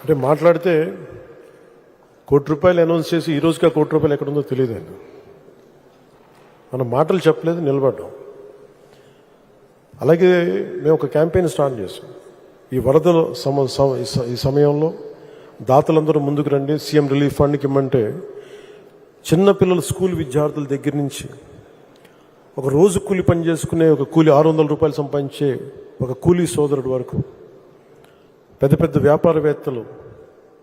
అంటే మాట్లాడితే ₹1 అనౌన్స్ చేసి ఈ రోజుకి ఆ ₹1 ఎక్కడుందో తెలియదండి. మనం మాటలు చెప్పలేదు, నిలబడ్డాం. అలాగే మేము ఒక క్యాంపెయిన్ స్టార్ట్ చేసాం. ఈ వరదల ఈ సమయంలో దాతలందరూ ముందుకు రండి, సీఎం రిలీఫ్ ఫండ్కి ఇమ్మంటే చిన్నపిల్లలు స్కూల్ విద్యార్థుల దగ్గర నుంచి ఒక రోజు కూలి పని చేసుకునే ఒక కూలి ₹600 సంపాదించే ఒక కూలీ సోదరుడు వరకు పెద్ద పెద్ద వ్యాపారవేత్తలు,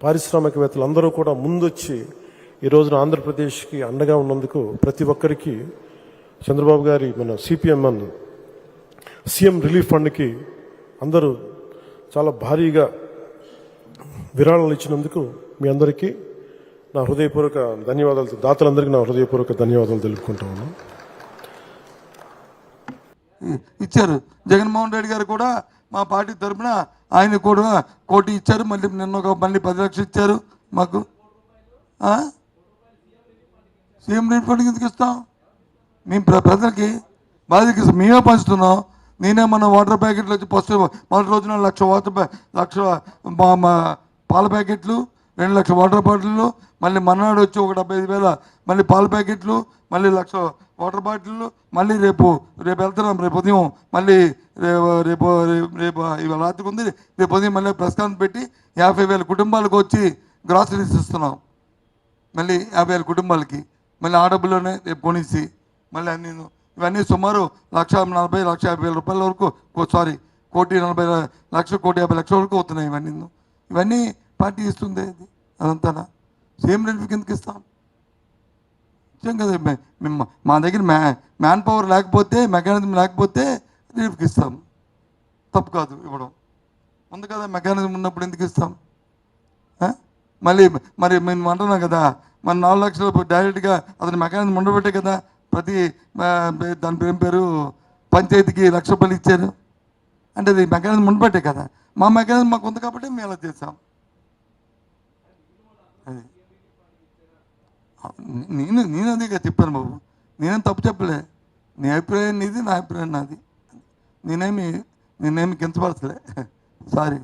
పారిశ్రామికవేత్తలు అందరూ కూడా ముందొచ్చి ఈ రోజున ఆంధ్రప్రదేశ్కి అండగా ఉన్నందుకు ప్రతి ఒక్కరికి చంద్రబాబు గారి మన సిపిఎంఎన్ సీఎం రిలీఫ్ ఫండ్కి అందరూ చాలా భారీగా విరాళాలు ఇచ్చినందుకు మీ అందరికీ నా హృదయపూర్వక ధన్యవాదాలు, దాతలందరికీ నా హృదయపూర్వక ధన్యవాదాలు తెలుపుకుంటా ఉన్నాను. ఇచ్చారు. జగన్మోహన్ రెడ్డి గారు కూడా మా పార్టీ తరఫున ఆయన కూడా ₹1 కోటి ఇచ్చారు. మళ్ళీ నిన్న మళ్ళీ 10 లక్షలు ఇచ్చారు మాకు. సీఎం రిలీఫ్ ఫండ్కి ఎందుకు ఇస్తాం? మేము ప్రజలకి బాధ్యత మేమే పంచుతున్నాం. నేనే మన వాటర్ ప్యాకెట్లు వచ్చి ఫస్ట్ మొదటి రోజున 1,00,000 పాల ప్యాకెట్లు, 2 లక్షల వాటర్ బాటిళ్ళు, మళ్ళీ మన్నాడు వచ్చి 75,000 మళ్ళీ పాల ప్యాకెట్లు, మళ్ళీ 1,00,000 వాటర్ బాటిళ్ళు, మళ్ళీ రేపు వెళ్తున్నాం. రేపు ఉదయం మళ్ళీ రేపు ఇవాళ రాత్రికి ఉంది. రేపు ఉదయం మళ్ళీ ప్రెస్ కాన్ఫరెన్స్ పెట్టి 50,000 కుటుంబాలకు వచ్చి గ్రాసరీస్ ఇస్తున్నాం. మళ్ళీ 50,000 కుటుంబాలకి మళ్ళీ ఆ డబ్బులోనే రేపు కొనిసి మళ్ళీ నేను ఇవన్నీ సుమారు ₹1,40,000 ₹1,50,000 వరకు, సారీ ₹1,40,000 వరకు అవుతున్నాయి. ఇవన్నీ పార్టీ ఇస్తుంది. అదంతా సీఎం రిలీఫ్కి ఎందుకు ఇస్తాం? ఇచ్చాం కదా. మా దగ్గర మ్యాన్ పవర్ లేకపోతే, మెకానిజం లేకపోతే రిలీఫ్కి ఇస్తాం. తప్పు కాదు ఇవ్వడం. ఉంది కదా మెకానిజం ఉన్నప్పుడు ఎందుకు ఇస్తాం? మరి మేము అంటున్నాం కదా, మన 4 లక్షలు డైరెక్ట్గా అతని మెకానిజం ఉండబట్టే కదా ప్రతి దాని పేరు పంచాయతీకి ₹1,00,000 ఇచ్చారు. అంటే అది మెకానిజం ఉండబట్టే కదా. మా మెకానిజం మాకు ఉంది కాబట్టి మేము అలా చేసాం. అది నేను అదేగా చెప్పాను బాబు. నేనేం తప్పు చెప్పలే. నీ అభిప్రాయం నీది, నా అభిప్రాయం నాది. నేనేమి కించపరచలే. సారీ.